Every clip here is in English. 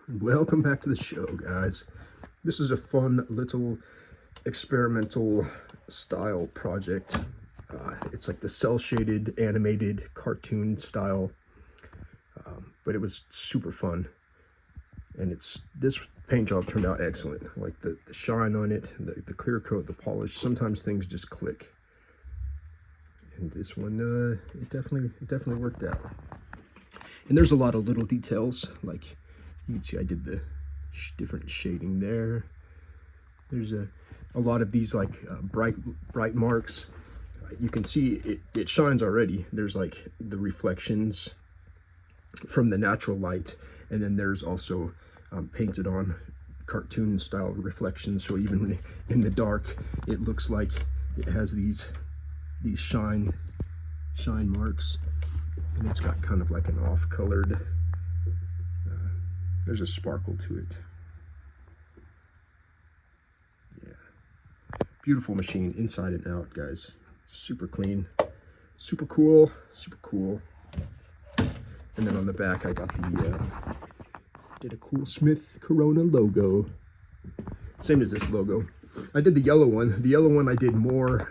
Welcome back to the show, guys. This is a fun little experimental style project. It's like the cell shaded animated cartoon style, but it was super fun. And this paint job turned out excellent. Like the shine on it, the clear coat, the polish. Sometimes things just click. And this one, it definitely worked out. And there's a lot of little details, like you can see I did the different shading there. There's a lot of these like bright marks. You can see it shines already. There's like the reflections from the natural light, and then there's also painted on cartoon style reflections. So even in the dark, it looks like it has these shine marks, and it's got kind of like an off-colored. There's a sparkle to it. Yeah, beautiful machine inside and out, guys. Super clean, super cool, super cool. And then on the back, I got the did a cool Smith Corona logo, same as this logo. I did the yellow one. The yellow one I did more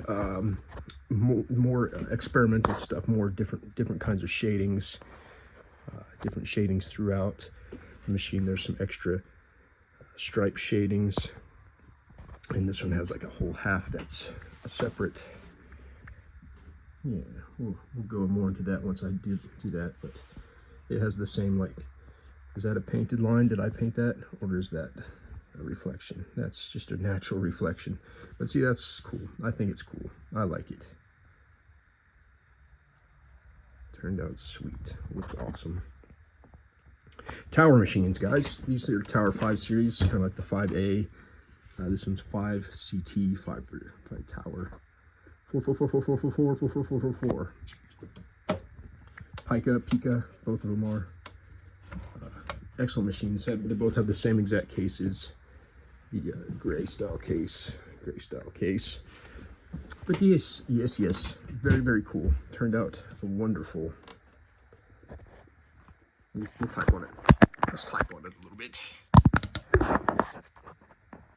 experimental stuff, more different kinds of shadings, different shadings throughout the machine. There's some extra stripe shadings, and this one has like a whole half that's a separate. Yeah, we'll go more into that once I do that, but it has the same, like, is that a painted line? Did I paint that, or is that a reflection? That's just a natural reflection. But see, that's cool. I think it's cool. I like it. Turned out sweet. Looks awesome. Tower machines, guys. These are Tower 5 series, kind of like the 5A. This one's 5CT, 5 Tower. 4. Pika, both of them are excellent machines. They both have the same exact cases. The gray style case. But yes, very cool. Turned out wonderful. We'll type on it. Let's type on it a little bit.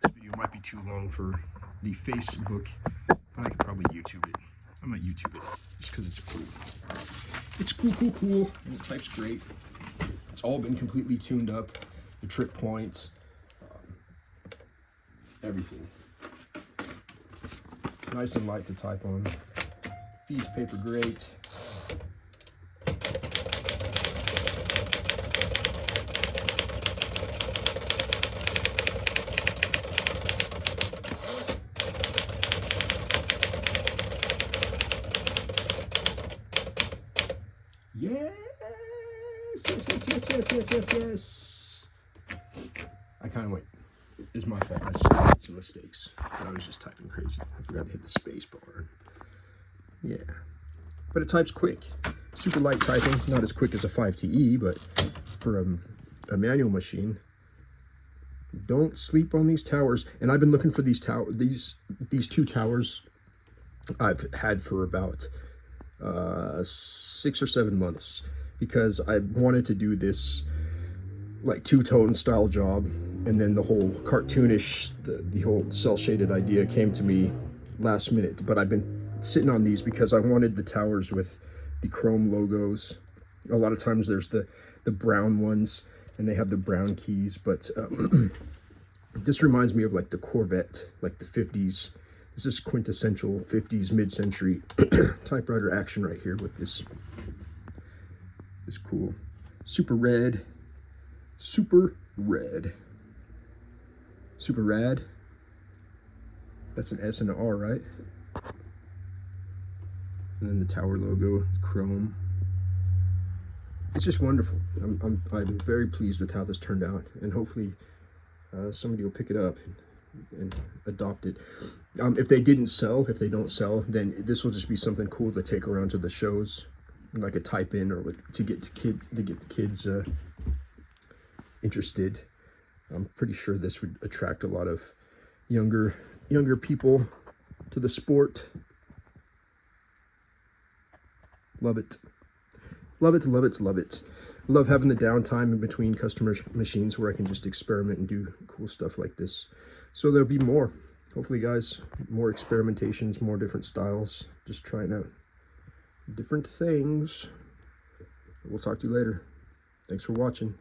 This video might be too long for the Facebook, but I could probably YouTube it. I might YouTube it just because it's cool. It's cool, and it types great. It's all been completely tuned up. The trip points, everything. Nice and light to type on. Feeds paper great. Yes. I kind of went. It's my fault. I made some mistakes. I was just typing crazy. I forgot to hit the space bar. Yeah, but it types quick. Super light typing. Not as quick as a 5TE, but for a manual machine. Don't sleep on these towers. And I've been looking for these two towers. I've had for about 6 or 7 months, because I wanted to do this like two-tone style job, and then the whole cartoonish, the whole cell shaded idea came to me last minute. But I've been sitting on these because I wanted the towers with the chrome logos. A lot of times there's the brown ones, and they have the brown keys, but this reminds me of like the Corvette, like the 50s. This is quintessential 50s mid-century typewriter action right here with this cool super rad. That's an S and an R, right? And then the tower logo, chrome. It's just wonderful. I'm very pleased with how this turned out, and hopefully somebody will pick it up and adopt it. If they don't sell, then this will just be something cool to take around to the shows, like a type in, or to get the kids interested. I'm pretty sure this would attract a lot of younger people to the sport. Love it. love having the downtime in between customers' machines where I can just experiment and do cool stuff like this. So there'll be more. Hopefully, guys, more experimentations, more different styles, just trying out different things. We'll talk to you later. Thanks for watching.